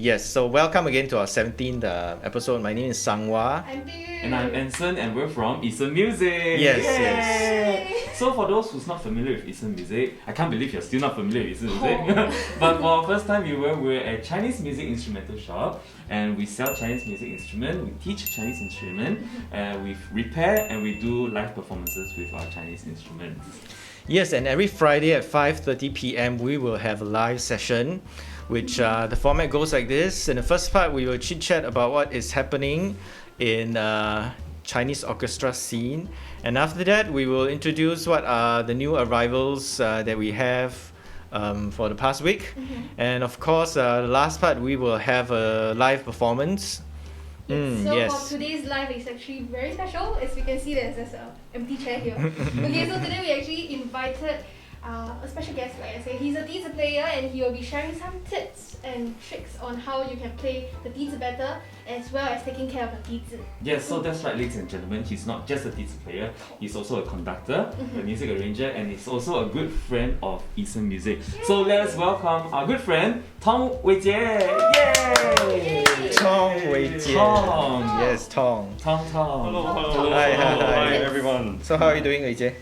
Yes, so welcome again to our 17th episode. My name is Sung Wah. I'm Biyu. And I'm Eason, and we're from Eason Music. Yes, Yay! yes. So for those who's not familiar with Eason Music, I can't believe you're still not familiar with Eason Music. But for our first time viewer, we're a Chinese music instrumental shop, and we sell Chinese music instrument. We teach Chinese instrument, and we repair and we do live performances with our Chinese instruments. Yes, and every Friday at 5:30 p.m. we will have a live session, which the format goes like this. In the first part, we will chit-chat about what is happening in Chinese orchestra scene, and after that, we will introduce what are the new arrivals that we have for the past week. And of course, the last part, we will have a live performance. For today's live, it's actually very special. As you can see, there's an empty chair here. Okay, so today we actually invited a special guest, like I say. He's a Dizi player, and he will be sharing some tips and tricks on how you can play the Dizi better, as well as taking care of the Dizi. Yes, so that's right, ladies and gentlemen. He's not just a Dizi player, he's also a conductor, a music arranger, and he's also a good friend of Eason Music. Yay! So let's welcome our good friend, Tong WeiJie! Yay! Tong WeiJie. Tong! Yes, Tong. Tong. Hello. Hi, Everyone. So how are you doing, WeiJie?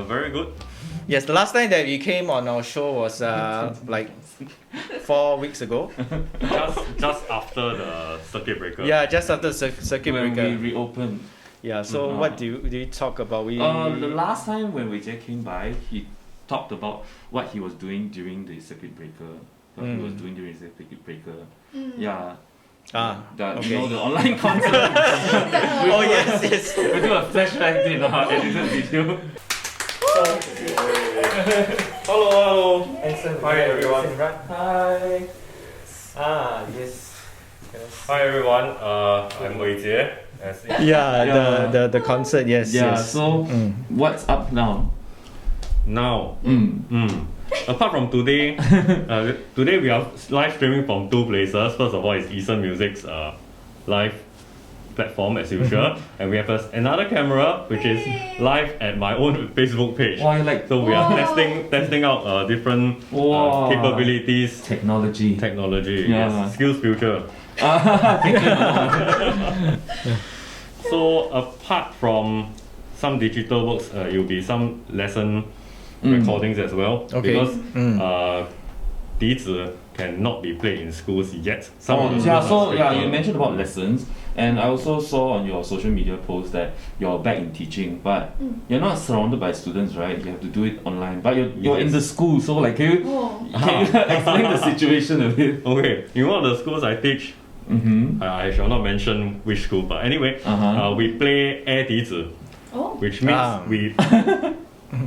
Very good. Yes, the last time that you came on our show was like 4 weeks ago. Just after the circuit breaker. Yeah, just after circuit When breaker. we reopened. Yeah, so what do you talk about? The last time when WeiJie came by, he talked about what he was doing during the circuit breaker. What he was doing during the circuit breaker. Yeah. You know, the online concert. Oh yes. We do a flashback in our edited video. Hello. Hi everyone. Hi. Yes. Hi everyone. I'm WeiJie. Yeah, the concert. Yes. Yeah. Yes. So what's up now? Now, apart from today, today we are live streaming from two places. First of all, is Eason Music's live platform as usual, and we have another camera which is live at my own Facebook page. So we are testing out different capabilities. Technology. Yes. Skills future. So apart from some digital works, it will be some lesson recordings as well. Okay. Because Dizi cannot be played in schools yet. You mentioned about lessons, and I also saw on your social media post that you're back in teaching, but you're not surrounded by students, right? You have to do it online, but you're in the school, so like can you explain the situation a bit? Okay, in one of the schools I teach, I shall not mention which school, but anyway, we play air Dizi, which means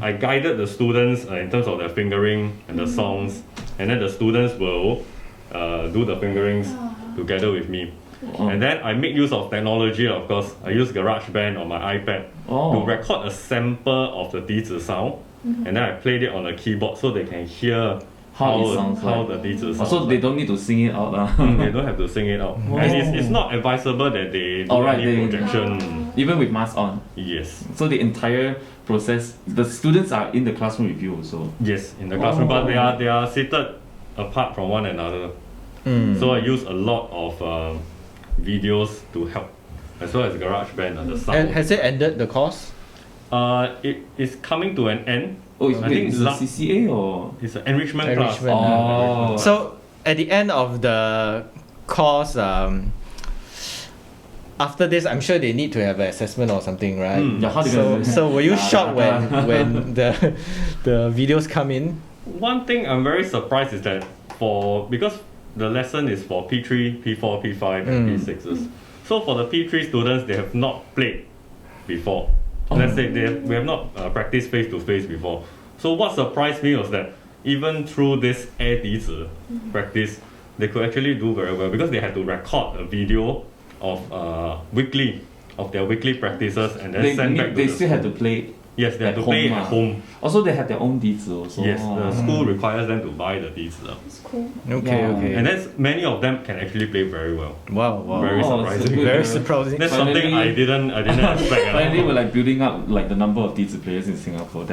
I guided the students in terms of their fingering and the songs, and then the students will do the fingerings together with me. And then I make use of technology, of course. I use GarageBand on my iPad to record a sample of the Dizi sound, and then I played it on the keyboard so they can hear how the Dizi sounds. So they don't need to sing it out. They don't have to sing it out. And it's not advisable that they do any projection. Even with mask on? Yes. So the entire process, the students are in the classroom with you also? Yes, in the classroom, but they are seated apart from one another. So I use a lot of videos to help, as well as GarageBand and the sound. And has it ended the course? It is coming to an end. I think it's a CCA or? It's an enrichment class. So at the end of the course, after this, I'm sure they need to have an assessment or something, right? So were you shocked when the videos come in? One thing I'm very surprised is that because the lesson is for P3, P4, P5 and P6s. So for the P3 students, they have not played before. Let's say we have not practiced face-to-face before. So what surprised me was that even through this air Dizi practice, they could actually do very well because they had to record a video of their weekly practices and then send back to They the still school. have to play. Yes, they have to play at home. Also, they have their own Dizi also. Yes, the school requires them to buy the Dizi. It's cool. Okay. And then many of them can actually play very well. Wow. Very surprising. Very surprising. That's something I didn't expect. Finally, we're like building up like the number of Dizi players in Singapore.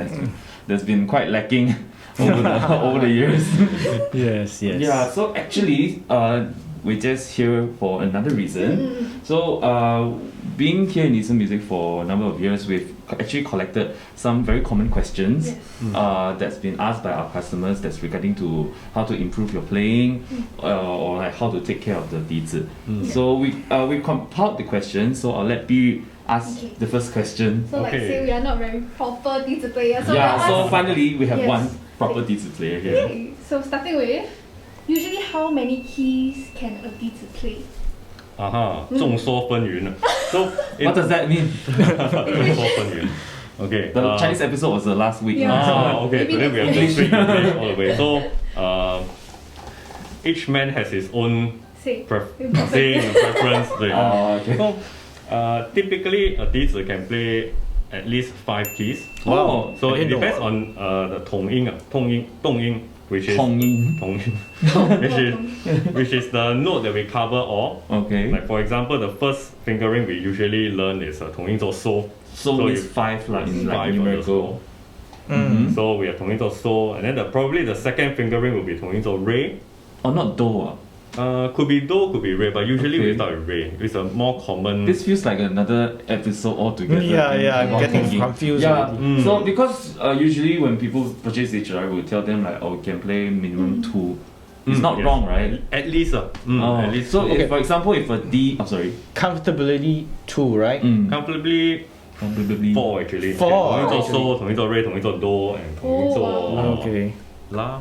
That's been quite lacking over the years. Yes. Yeah. So actually, we're just here for another reason. So, being here in Eason Music for a number of years, we've actually collected some very common questions that's been asked by our customers that's regarding to how to improve your playing or like how to take care of the dizi. So we compiled the questions, so I'll let Biyu ask the first question. So like say we are not very proper dizi players. So so finally we have one proper dizi player here. Okay, so starting with, usually how many keys can a dizi play? 众说纷纭. So what does that mean? 众说纷纭. Okay. The Chinese episode was the last week. Okay. Today we have to speak English all the way. So each man has his own saying and preference. Okay. So typically a dizi can play at least 5 keys. Wow. So it depends on the Tong which is which is the note that we cover all. Okay. Like for example, the first fingering we usually learn is Tong yin zhou so. So it's 5 like in like 5 numerical. So we have Tong yin zhou so, and then probably the second fingering will be Tong yin zhou re. Or not do. Could be do, could be re, but usually we start with re. It's a more common. This feels like another episode altogether. I'm getting confused. So because usually when people purchase HRI, we'll tell them like, oh, you can play minimum 2. It's not wrong, right? At least. At least. So if, for example, if a D, comfortably 2, right? Comfortably 4 actually. 4. 同一座 so, 同一座 re, 同一座 do, and 同一座 la.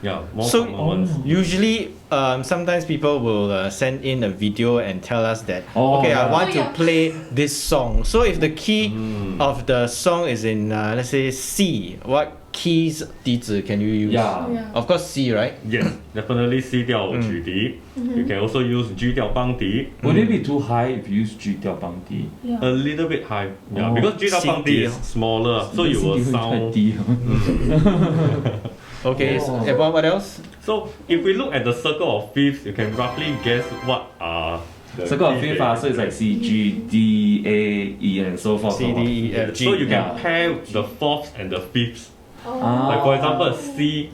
Yeah, more common ones. Usually, sometimes people will send in a video and tell us that, I want to play this song. So if the key of the song is in, let's say C, what keys dizi can you use? Of course C, right? Yes, definitely C 调曲笛. You can also use G 调邦笛. Would it be too high if you use G 调邦笛? A little bit high. Yeah, because G 调邦笛 is smaller, so you will sound. Okay, so what else? So if we look at the circle of fifths, you can roughly guess what are the circle of fifths. So it's like C, G, D, A, E, and so forth. C, D, E, F, G. So you can pair the fourths and the fifths. Like for example, C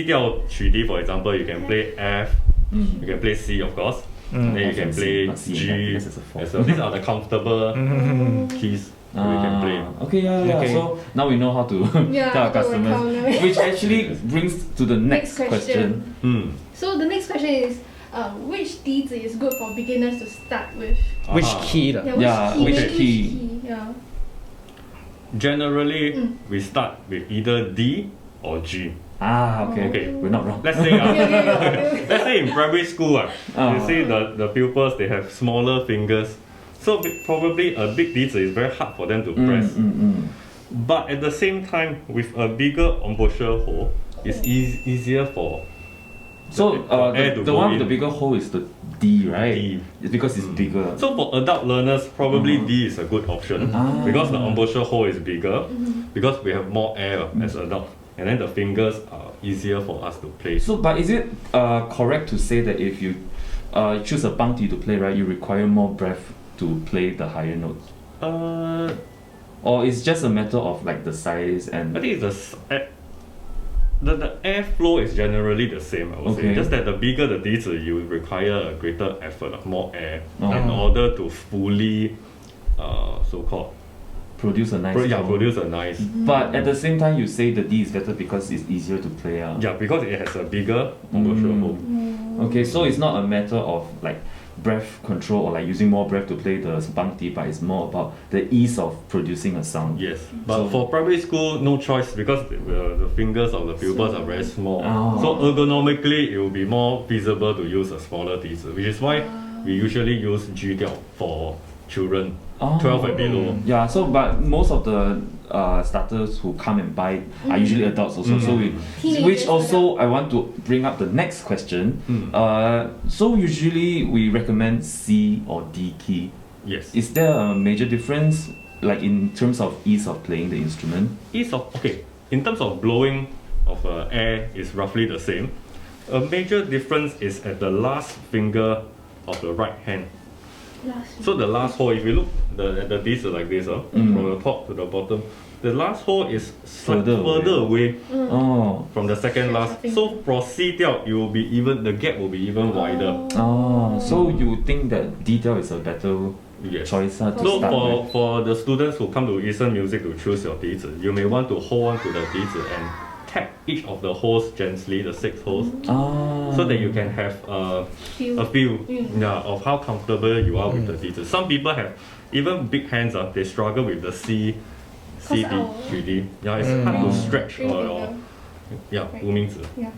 调曲笛, for example, you can play F, you can play C, of course. Then you can play G as well. These are the comfortable keys we can play. Okay. So now we know how to tell our customers, which actually brings to the next question. So the next question is, which dizi is good for beginners to start with? Which key? Which key? Generally, we start with either D or G. Okay. We're not wrong. Let's say, let's say in primary school, you see the pupils, they have smaller fingers. So probably a big dizi is very hard for them to press. But at the same time, with a bigger embouchure hole, it's easier for the one with the bigger hole is the D, right? D. It's because it's bigger. So for adult learners, probably D is a good option because the embouchure hole is bigger, because we have more air as adults, and then the fingers are easier for us to play. So, but is it correct to say that if you choose a bangti to play, right, you require more breath to play the higher notes? Or it's just a matter of like the size and... I think it's the airflow is generally the same, I would say. Just that the bigger the dizi, you require a greater effort, more air, in order to fully, so-called... produce a nice produce a nice. But at the same time, you say the D is better because it's easier to play. Yeah, because it has a bigger embouchure hole. Okay, so it's not a matter of like breath control or like using more breath to play the bangti, but it's more about the ease of producing a sound. Yes, but for primary school, no choice because the fingers of the pupils are very small. So ergonomically, it will be more feasible to use a smaller dizi, which is why we usually use G 调 for children. 12 and below. Yeah, so but most of the starters who come and buy are usually adults also. So which also I want to bring up the next question. So usually we recommend C or D key. Yes. Is there a major difference, like in terms of ease of playing the instrument? In terms of blowing of air is roughly the same. A major difference is at the last finger of the right hand. So the last hole, if you look at the dizi like this, from the top to the bottom, the last hole is further away from the second last. So for C 调, it will be even, the gap will be even wider. So you think that D 调 is a better choice to so start with? for the students who come to Eason Music to choose your 笛子, you may want to hold on to the 笛子 and tap each of the holes gently, the 6 holes, so that you can have a feel of how comfortable you are with the 笛子. Some people have even big hands, they struggle with the C, D, 3D. Yeah, it's hard to stretch or无名指. Yeah,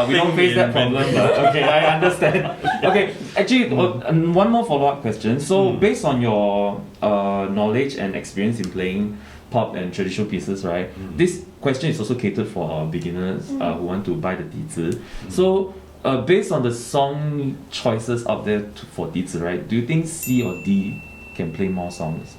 we don't face that problem, but okay, I understand. Okay, actually, one more follow-up question. So, based on your knowledge and experience in playing pop and traditional pieces, right? This question is also catered for our beginners who want to buy the 笛子. So, based on the song choices out there for 笛子, right? Do you think C or D can play more songs?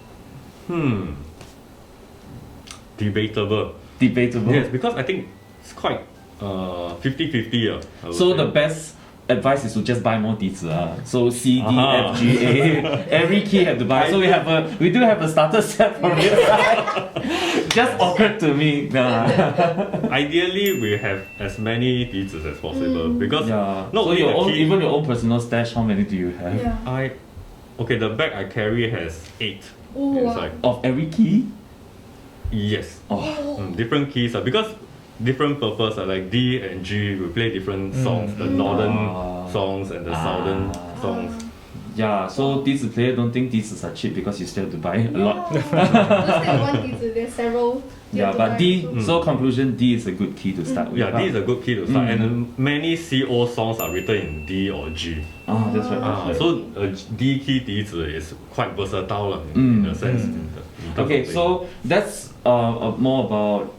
Debatable. Debatable? Yes, because I think it's quite 50-50. So the best advice is to just buy more 笛子. So C, D, F, G, A. Every key have to buy. So we do have a starter set for it. Just occurred to me. Ideally, we have as many 笛子 as possible because not so only even your own personal stash, how many do you have? Okay, the bag I carry has 8 inside. Of every key? Yes. Different keys because different purpose, like D and G, we play different songs, the northern songs and the southern songs. Yeah, so 笛子 player don't think 笛子 are cheap because you still have to buy a lot. Let's take one 笛子, there's several. But D, so conclusion, D is a good key to start with. Yeah, D is a good key to start, and many CO songs are written in D or G. That's right. So a D key 笛子 is quite versatile in a sense. Okay, so that's more about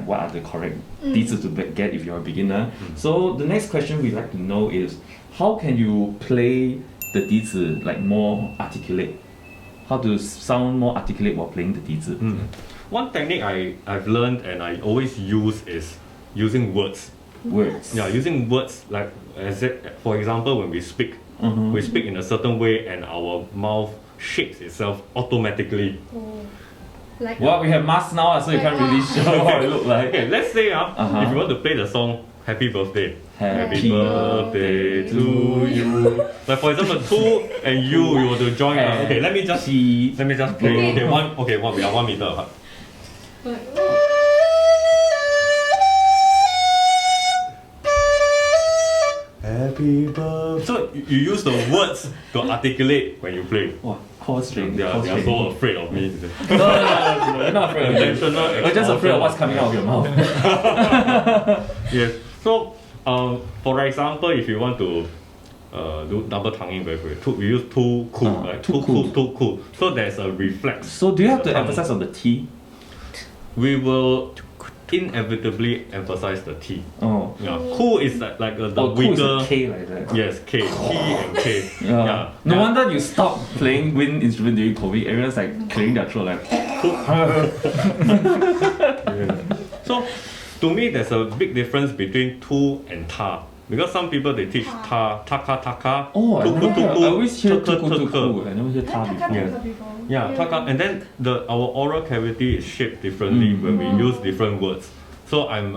what are the correct 笛子 to get if you're a beginner. So the next question we'd like to know is, how can you play the 笛子like more articulate? How to sound more articulate while playing the 笛子? One technique I've learned and I always use is using words. Words? Yeah, using words like, for example, when we speak in a certain way and our mouth shakes itself automatically. Well, we have masks now, so you can't really show how it looks like. Okay, let's say if you want to play the song Happy Birthday. Happy birthday to you. Like for example, to and you want to join. Okay, let me just play. We are 1 meter apart. Happy birthday. So you use the words to articulate when you play. Chord string. They are so afraid of me. No, you're not afraid of me. You're just afraid of what's coming out of your mouth. Yes. So, for example, if you want to do double tonguing very quickly, we use too cool, right? Too cool. So there's a reflex. So do you have to emphasize on the T? We will inevitably emphasize the T. Cool is like the cool weaker. Is a K like that. Yes, K, T and K. No wonder you stopped playing wind instrument during COVID. Everyone's like clearing their throat like. So, to me, there's a big difference between tu and ta. Because some people they teach ta, taka. Oh, I always hear tuku. I never hear ta before. Yeah, taka. And then our oral cavity is shaped differently when we use different words. So I'm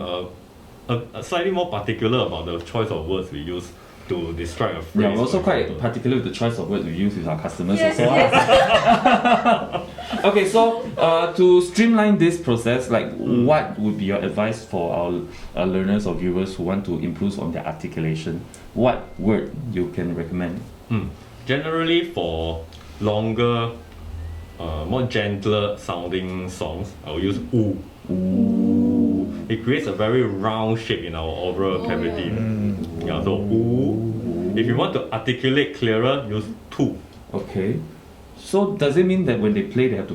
slightly more particular about the choice of words we use to describe a phrase. Yeah, we're also quite particular with the choice of words we use with our customers Okay, so to streamline this process, what would be your advice for our learners or viewers who want to improve on their articulation? What word you can recommend? Generally, for longer, more gentler sounding songs, I will use oo. It creates a very round shape in our oral cavity. So oo. If you want to articulate clearer, use tu. Okay. So does it mean that when they play, they have to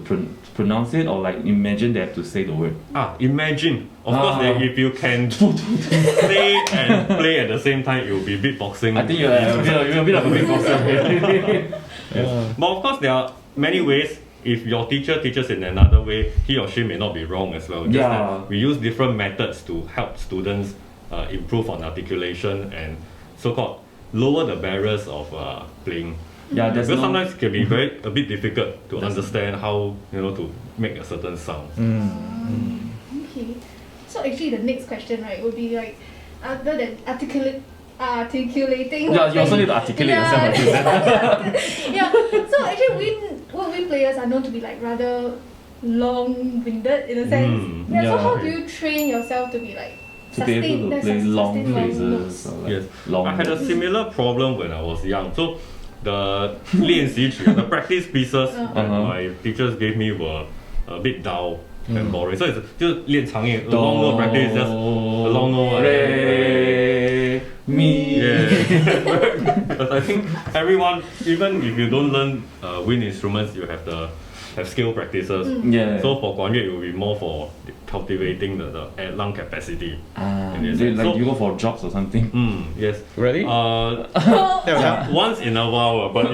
pronounce it, or imagine they have to say the word? Imagine. Of course, if you can say and play at the same time, it will be beatboxing. I think you're a bit of a beatboxer. But of course, there are many ways. If your teacher teaches in another way, he or she may not be wrong as well. Just that we use different methods to help students improve on articulation and so-called lower the barriers of playing. Yeah, because sometimes it can be a bit difficult to understand how to make a certain sound. Okay. So actually, the next question, right, would be like, other than articulating. Yeah, you also need to articulate yourself like this. Yeah. So actually, wind players are known to be like rather long-winded in a sense. So how do you train yourself to be like to be able to play long phrases? Yes. I had a similar problem when I was young. So the 练习曲, the practice pieces that my teachers gave me were a bit dull and boring. So it's just 练长音, the long note practice, just the long note. Re, mi. Yeah. But I think everyone, even if you don't learn wind instruments, you have skill practices. So for 管乐, it will be more for cultivating the lung capacity. Like you go for jobs or something? Yes. Really? Once in a while, but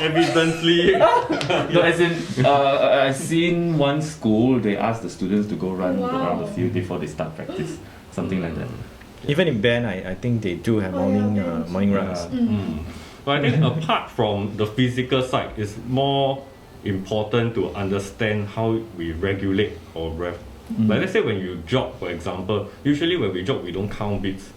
evidently. No, as in, I've seen one school, they ask the students to go run around the field before they start practice. Something like that. Even in band, I think they do have morning runs. But I think apart from the physical side, it's more important to understand how we regulate our breath. Like let's say when you jog, for example, usually when we jog, we don't count beats.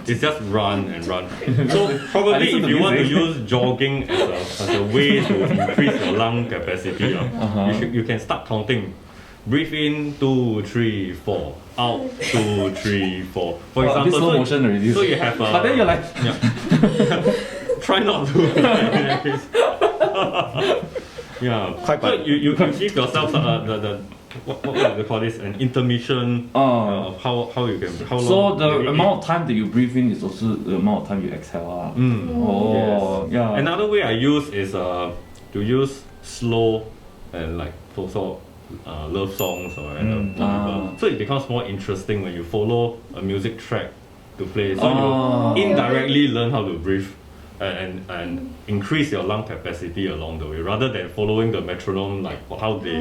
It's just run and run. So probably if you want to use jogging as a way to increase your lung capacity, you can start counting. Breathe in 2, 3, 4. Out 2, 3, 4. For example, slow motion already. So you have. But then you're like. Try not to. Yeah. So you give yourself what do they call this? An intermission of how you can how long. So the amount of time that you breathe in is also the amount of time you exhale. Yes. Yeah. Another way I use is to use slow and like also love songs or so it becomes more interesting when you follow a music track to play. So you indirectly learn how to breathe. And increase your lung capacity along the way, rather than following the metronome like how they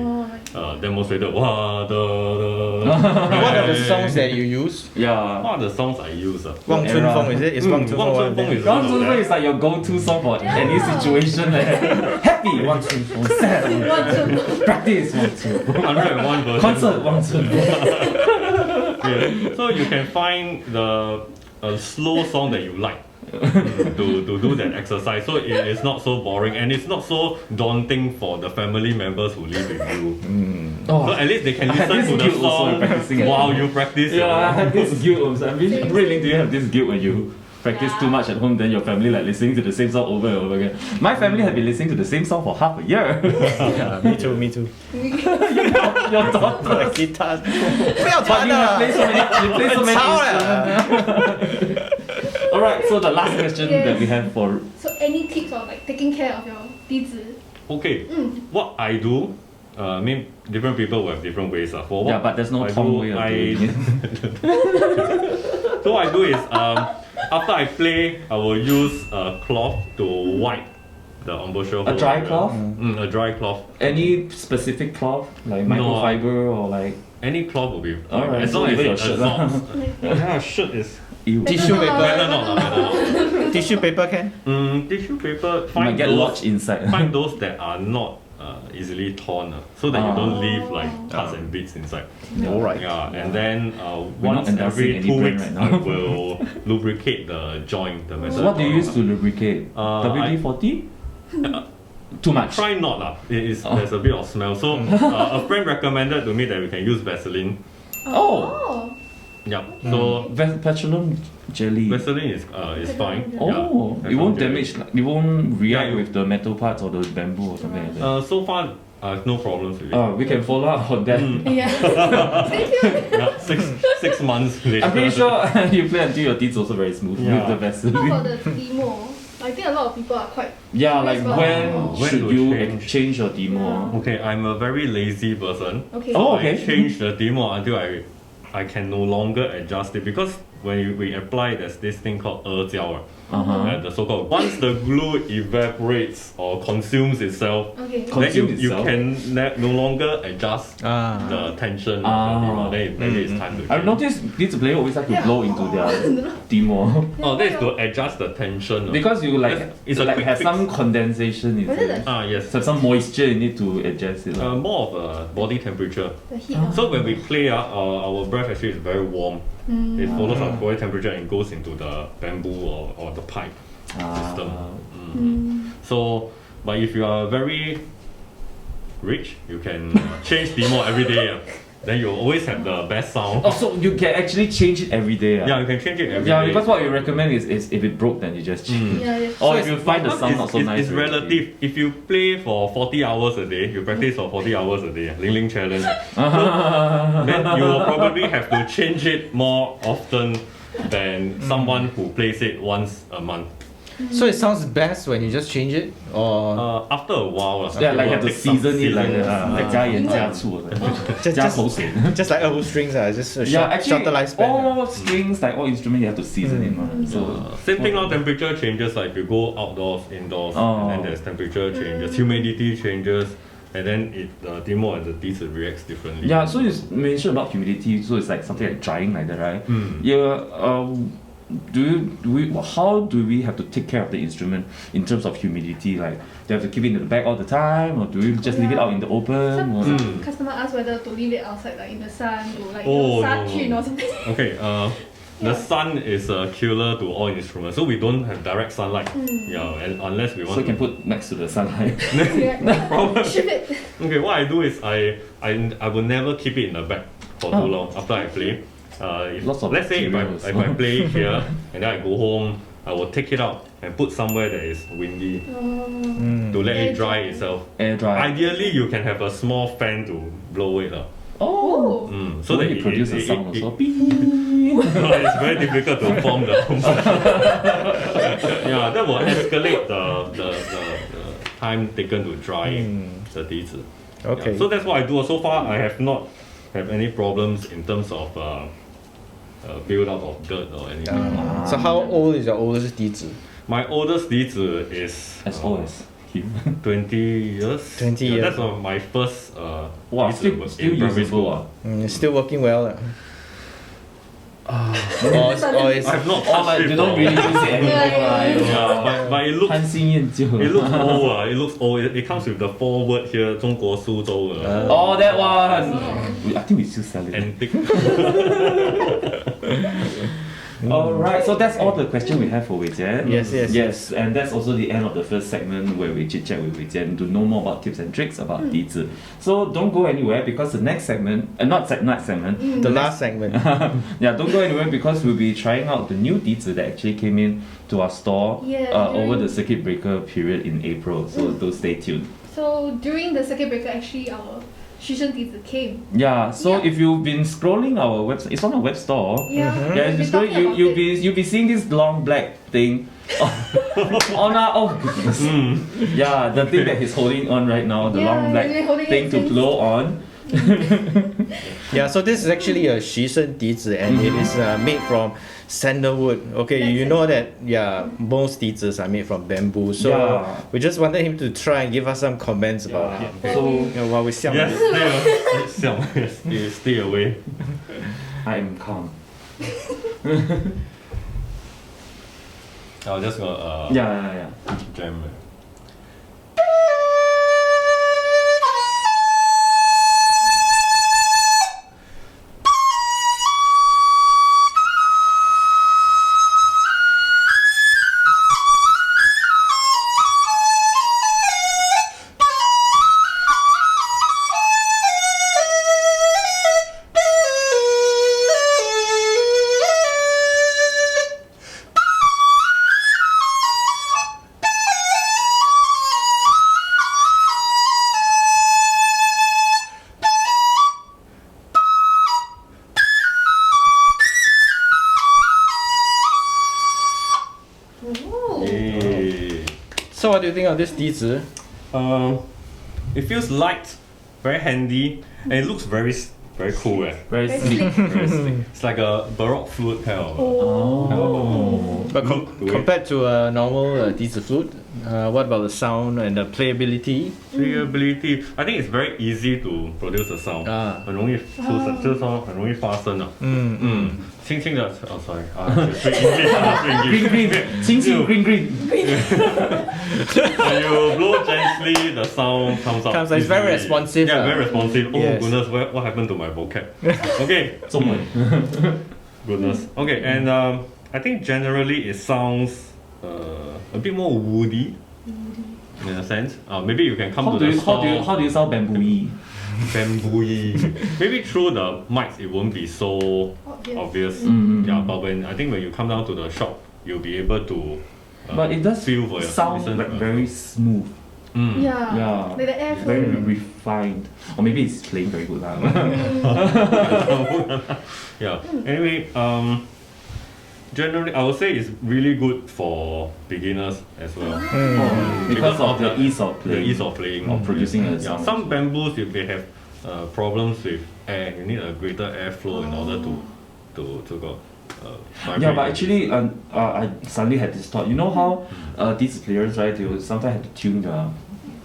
demonstrated. What are the songs that you use? Yeah. What are the songs I use? Wang Chunfeng, is it? It's Wang Chunfeng. Wang Chunfeng is like your go-to song for any situation. Happy Wang Chunfeng, sad Wang Chunfeng, practice Wang Chunfeng, 101 version. Concert Wang Chunfeng. So you can find a slow song that you like. to do that exercise, so it is not so boring and it's not so daunting for the family members who live with you. So at least they can listen to the song while you practice. I have this guilt also. I'm really do you have this guilt when you practice too much at home, then your family like listening to the same song over and over again? My family have been listening to the same song for half a year. Me too. your daughter guitar. But you play so many instruments. Alright, so the last question that we have for... So any tips on like taking care of your 弟子? Okay, what I do, I mean different people will have different ways. For what but there's no Tong way of doing it. So what I do is, after I play, I will use a cloth to wipe the embouchure. A dry cloth? A dry cloth. Any specific cloth? Like microfiber or like... Any cloth will be fine. Alright, as long as your it shirt. Shirt is... Tissue paper. Better not. Tissue paper can? Tissue paper, might get lodged inside. Find those that are not easily torn, so that you don't leave like cuts and bits inside. Alright. And then once every 2 weeks I will lubricate the joint. The metal. So what do you use to lubricate? WD-40? Too much. Try not there's a bit of smell. So a friend recommended to me that we can use Vaseline. Yeah. So petroleum jelly. Vaseline is fine. It won't damage. It won't react with the metal parts or the bamboo or something like that. So far, I have no problems with it. We can follow up on that. Yeah, 6 months later. I'm pretty sure you play until your teeth also very smooth with the Vaseline. How about the demo? I think a lot of people are quite... like when should you change your demo? Okay, I'm a very lazy person. Okay. So I change the demo until I can no longer adjust it, because when we apply, there's this thing called jiao. The so-called once the glue evaporates or consumes itself, then you can no longer adjust the tension of the demo. Then maybe it's time to. I've noticed these players always like to blow into their demo. Oh, that is to adjust the tension. Because you it's like quick have fix. some condensation in it. Yes. So some moisture you need to adjust it. More of a body temperature. The heat. So when we play, our breath actually is very warm. It follows our body temperature and goes into the bamboo or the pipe system. So, but if you are very rich, you can change demo every day. Then you always have the best sound. Oh, so you can actually change it every day. Yeah, you can change it every day. Yeah, because what you recommend is if it broke, then you just change. Or if you find the sound not so nice. It's relative. If you play for 40 hours a day, you practice for 40 hours a day, Ling Ling challenge, then you will probably have to change it more often than someone who plays it once a month. So it sounds best when you just change it, or after a while. Yeah, like have to season it like加盐加醋 加口水 just like ERHU strings, just a actually, shorter lifespan. all strings, like all instruments, you have to season it. So same thing now, temperature changes, like if you go outdoors, indoors, and then there's temperature changes, humidity changes, and then the demo and the dizi reacts differently. Yeah, so you mentioned about humidity, so it's like something like drying like that, right? Yeah. How do we have to take care of the instrument in terms of humidity? Like, do you have to keep it in the bag all the time, or do we just leave it out in the open? Some customer ask whether to leave it outside, like in the sun, to like sun or something. Okay, the sun is a killer to all instruments, so we don't have direct sunlight. And unless we want. So you can put next to the sunlight. No problem. Ship it. Okay, what I do is I will never keep it in the bag for too long after I play. Let's say if I play here and then I go home, I will take it out and put somewhere that is windy to let it dry itself. Air dry. Ideally, you can have a small fan to blow it up. So that it produces sound also. It's very difficult to form the yeah, that will escalate the time taken to dry the dizi. Okay. So that's what I do. So far, I have not have any problems in terms of build up of dirt or anything. So how old is your oldest dizi? My oldest dizi is as old as him. 20 years. 20 years. That's my first still in primary school. It's still working well. Or it's I've not but touched you it don't really use it anymore. Yeah, but it looks 贪心厌旧. it looks old. It looks old. It comes with the foreword here, 中国苏州. Oh, that one. I think we still sell it. Antique. Alright, so that's all the questions we have for WeiJie. Yes. And that's also the end of the first segment where we chit chat with WeiJie to know more about tips and tricks about dizi. So don't go anywhere because the next segment, the last segment. Yeah, don't go anywhere because we'll be trying out the new dizi that actually came in to our store over the circuit breaker period in April. So do stay tuned. So during the circuit breaker, actually our SHEN dizi came. Yeah, so if you've been scrolling our website, it's on our web store. Yeah, you'll be seeing this long black thing on our goodness. Yeah, the thing that he's holding on right now, the long black thing to blow on. Yeah, so this is actually a SHEN dizi and it is made from sandalwood. Okay, you know that most dizis are made from bamboo. So we just wanted him to try and give us some comments about it. So while we xiang. Yes, stay away. I am calm. I was just gonna jam. So what do you think of this dizi? It feels light, very handy, and it looks very Very cool, eh? Very sleek. Very sleek. It's like a Baroque flute kind of. But compared to a normal Dizi flute, what about the sound and the playability? Playability, I think it's very easy to produce a sound. 很容易出声，这个 sound 很容易发声的。轻轻的，sorry， green， 轻轻 green。 When you blow gently, the sound comes out. It's very responsive. Yeah, very responsive. Oh Yes. goodness, what happened to my vocab? Okay, 中文。 goodness. Okay, and I think generally it sounds a bit more woody in a sense. Maybe you can come How to do the you sound. how do you sound bamboo-y? Bamboo-y. Maybe through the mics it won't be so obvious. Yeah, but I think when you come down to the shop, you'll be able to. But it does feel for sound like very smooth. Yeah. Like the airflow. Very refined. Or maybe it's playing very good lah. Yeah. Anyway, generally I would say it's really good for beginners as well. Because of the ease of playing. The ease of playing. Of producing a sound. Some bamboos, if they have problems with air, you need a greater airflow in order to go. Yeah, but actually, I suddenly had this thought. You know how these players, right? They will sometimes have to tune the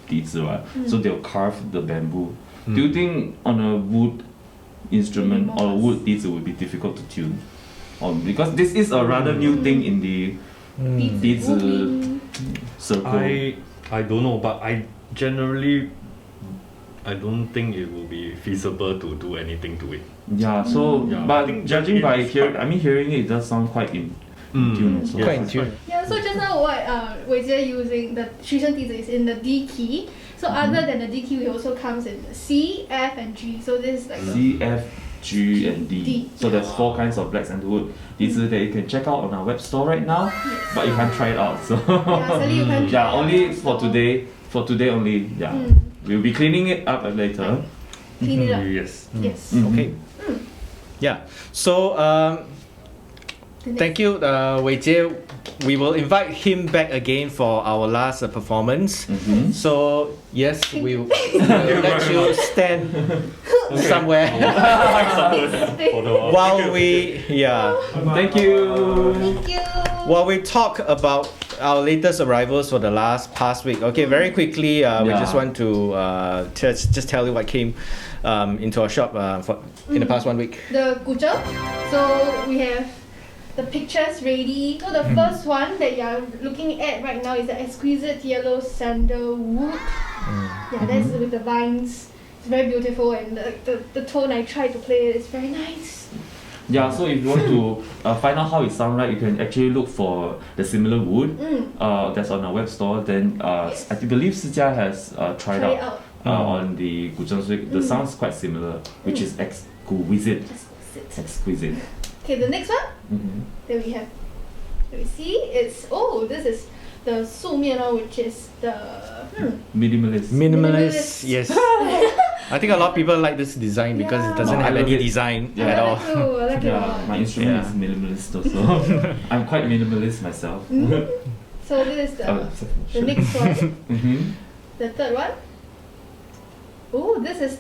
dizi, right? So they'll carve the bamboo. Do you think on a wood instrument or a wood dizi would be difficult to tune? Or because this is a rather new thing in the dizi circle. I don't know, but I don't think it will be feasible to do anything to it. Yeah, so Yeah, I but think judging by it's hearing it does sound quite in tune also. Quite in tune. Yeah, so just now what WeiJie using the SHEN Dizi is in the D key. So other than the D key, it also comes in C, F, and G. So this is like C, F, G, and D. D. So there's 4 kinds of black sandalwood. These are that you can check out on our web store right now, but you can't try it out. So sadly you can't try yeah, it only out. for today. For today only. Yeah, we'll be cleaning it up later. Clean it up. Yes. Yes. Okay. Yeah. So thank you, WeiJie. We will invite him back again for our last performance. So yes, we will let you stand somewhere while we Thank you. Thank you. while we talk about our latest arrivals for the past week. Okay, very quickly, we just want to just tell you what came into our shop in the past 1 week. The GUZHENG. So we have the pictures ready. So the first one that you are looking at right now is the exquisite yellow sandalwood. Yeah, that's with the vines. It's very beautiful, and the tone I tried to play is very nice. Yeah, so if you want to find out how it sounds like, you can actually look for the similar wood that's on our web store. Then I believe Sijia has tried Try it out out. on the GUZHENG. So the sound's quite similar, which is exquisite. Exquisite. Okay, the next one that we have, let me see, it's, this is the 素面 one, which is the Minimalist, yes. I think a lot of people like this design because it doesn't have any design at all. I like it a lot. My instrument is minimalist also. I'm quite minimalist myself. So this is the next one. The third one. Oh, this is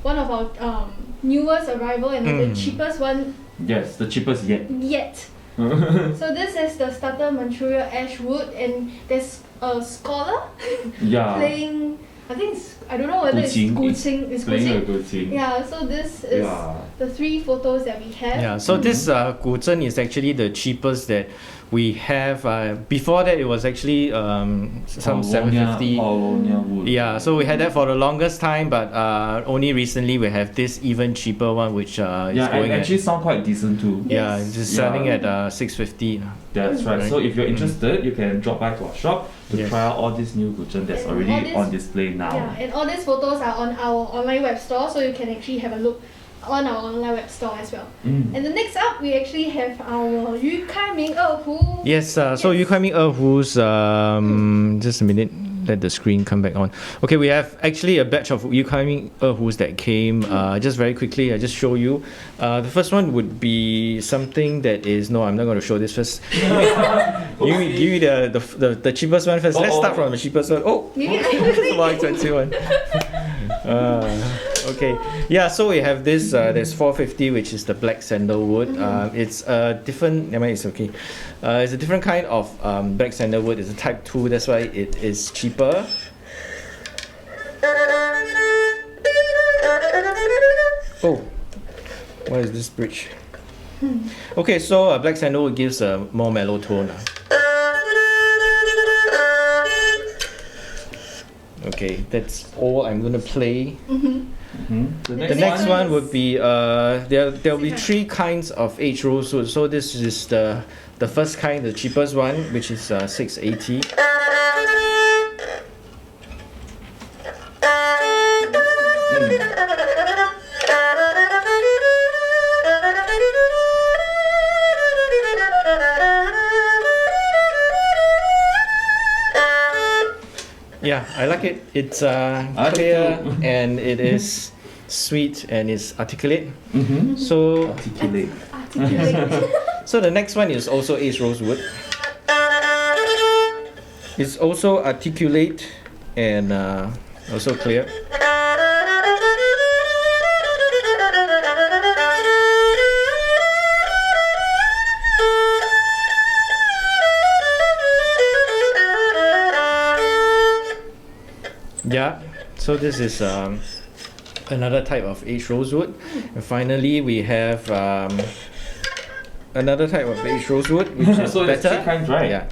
one of our newest arrival and the cheapest one Yes, the cheapest yet. So this is the starter Manchurian ash wood, and there's a scholar playing. I don't know whether it's GUZHENG. It's playing a GUZHENG. Yeah. So this is the 3 photos that we have. Yeah. So this GUZHENG is actually the cheapest that we have. Before that, it was actually some 750. Wood. Yeah. So we had that for the longest time, but only recently we have this even cheaper one, which is going and actually sound quite decent too. Yeah, it's just selling at 650. That's right. So if you're interested, you can drop by to our shop to try out all these new GUZHENG that's already on display now. Yeah, and all these photos are on our online web store, so you can actually have a look on our online web store as well. And the next up, we actually have our Yu Kai Ming ERHU. Yes, so Yu Kai Ming ERHU's, just a minute, let the screen come back on. Okay, we have actually a batch of Yu Kai Ming ERHU's that came. Just very quickly, I just show you. The first one would be something that is, no, I'm not going to show this first. Give me the cheapest one first. Let's start from the cheapest one. Oh, this is a more expensive one. Okay, yeah, so we have this, there's 450, which is the black sandalwood. It's a different, I mean, it's okay. It's a different kind of black sandalwood. It's a type 2, that's why it is cheaper. Oh, what is this bridge? Okay, so black sandalwood gives a more mellow tone. Okay, that's all I'm gonna play. The The next one would be there'll be 3 kinds of aged rosewood. So this is the first kind, the cheapest one, which is 680. Yeah, I like it. It's clear and it is sweet and it's articulate. So Articulate. so the next one is also aged rosewood. It's also articulate and also clear. Yeah, so this is another type of aged rosewood. And finally, we have another type of aged rosewood, which is So it's better. 3 kinds, right? Yeah.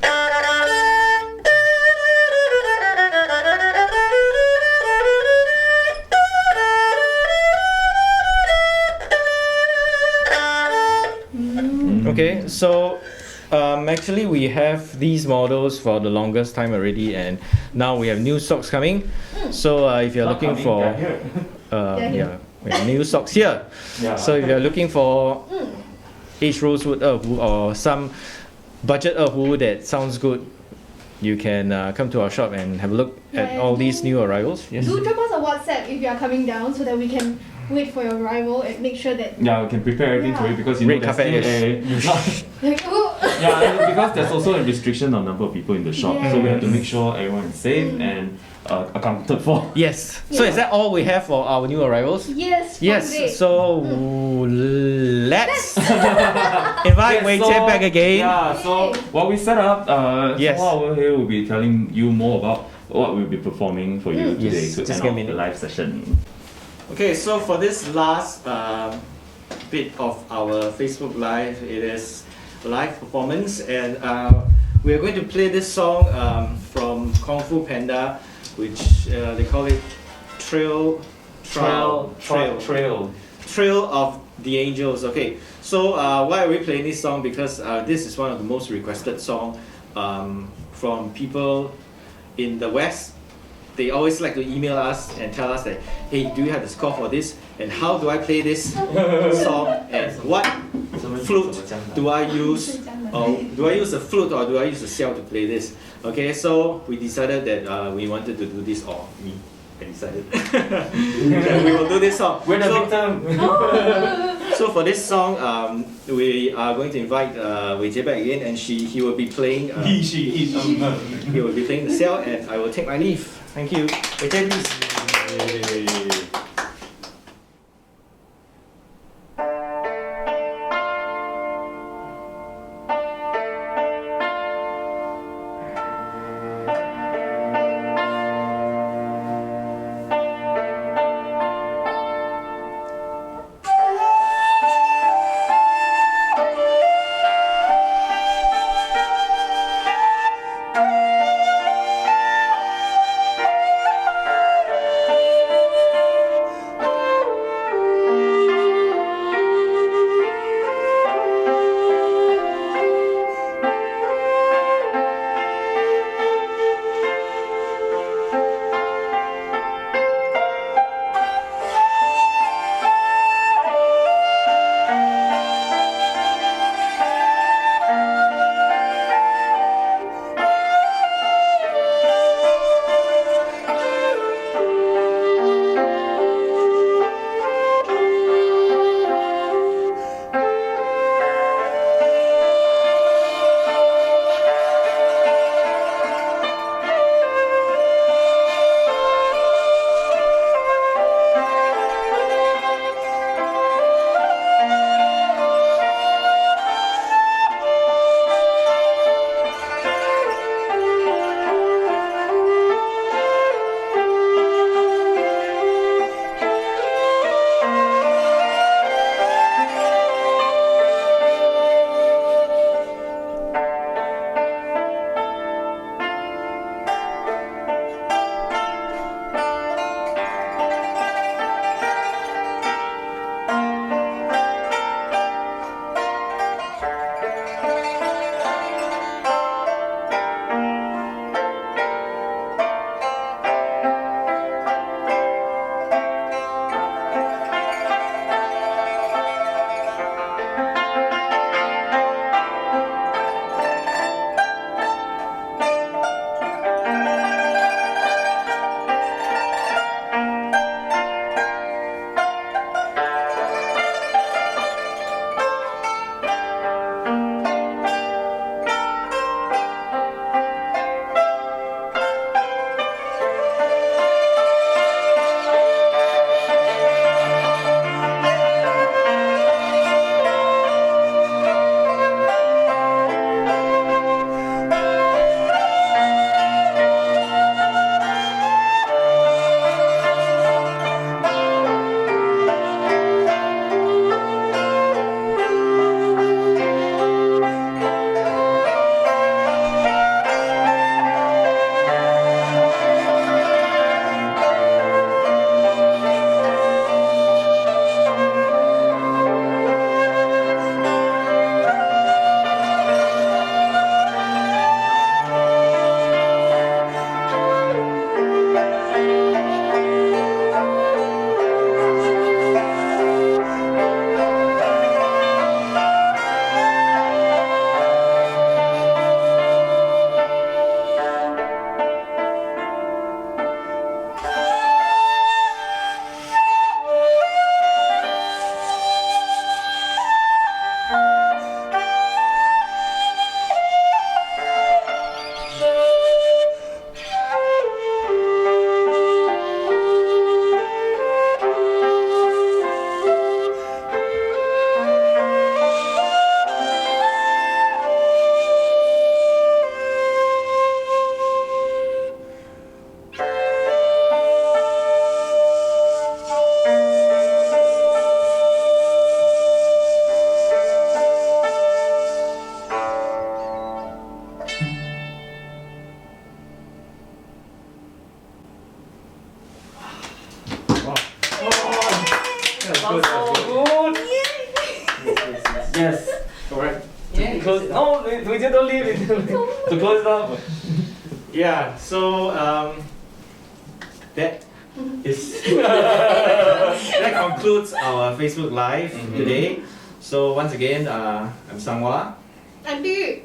Okay, so actually we have these models for the longest time already, and now we have new stocks coming. So if you're looking for yeah, we have new stocks here. So if you're looking for aged rosewood ERHU or some budget ERHU that sounds good, you can come to our shop and have a look at all these new arrivals. Yes. Do drop us a WhatsApp if you are coming down so that we can wait for your arrival and make sure that Yeah, we can prepare everything for you because you know Red there's carpet, still yes. like, oh. yeah, and because there's also a restriction on number of people in the shop, so we have to Yes. make sure everyone is safe and accounted for. Yes. So is that all we have for our new arrivals? Yes, for today. Yes. So let's invite WeiJie back again. Yeah, so while we set up, Yes. someone over here will be telling you more about what we'll be performing for you today Yes, to just end give off me a the minute. live session. Okay, so for this last bit of our Facebook Live, it is a live performance, and we are going to play this song from Kung Fu Panda, which they call it Trail of the Angels. Okay, so why are we playing this song? Because this is one of the most requested songs from people in the West. They always like to email us and tell us that, hey, do you have the score for this? And how do I play this song? And what flute do I use? Or do I use a flute or do I use a cell to play this? Okay, so we decided that we wanted to do this, or me, I decided that we will do this song. We're the victim! So for this song, we are going to invite WeiJie back again, and he will be playing. He will be playing the cell, and I will take my leave. Thank you. WeiJie, please. To close it up. Yeah, so that is that concludes our Facebook Live today. So once again, I'm Sung Wah. I'm Biyu.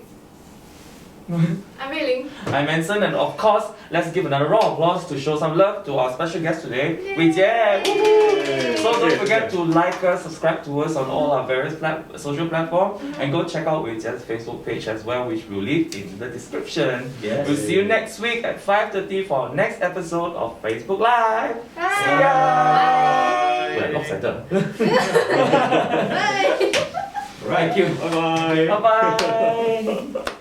I'm Mei I'm Eason, and of course, let's give another round of applause to show some love to our special guest today, WeiJie. So don't forget to like us, subscribe to us on all our various social platforms, and go check out WeiJie's Facebook page as well, which we'll leave in the description. Yes. We'll see you next week at 5:30 for our next episode of Facebook Live. Bye. See ya! Bye. We're lopsided. Bye. Right, Thank you. Bye bye. Bye bye.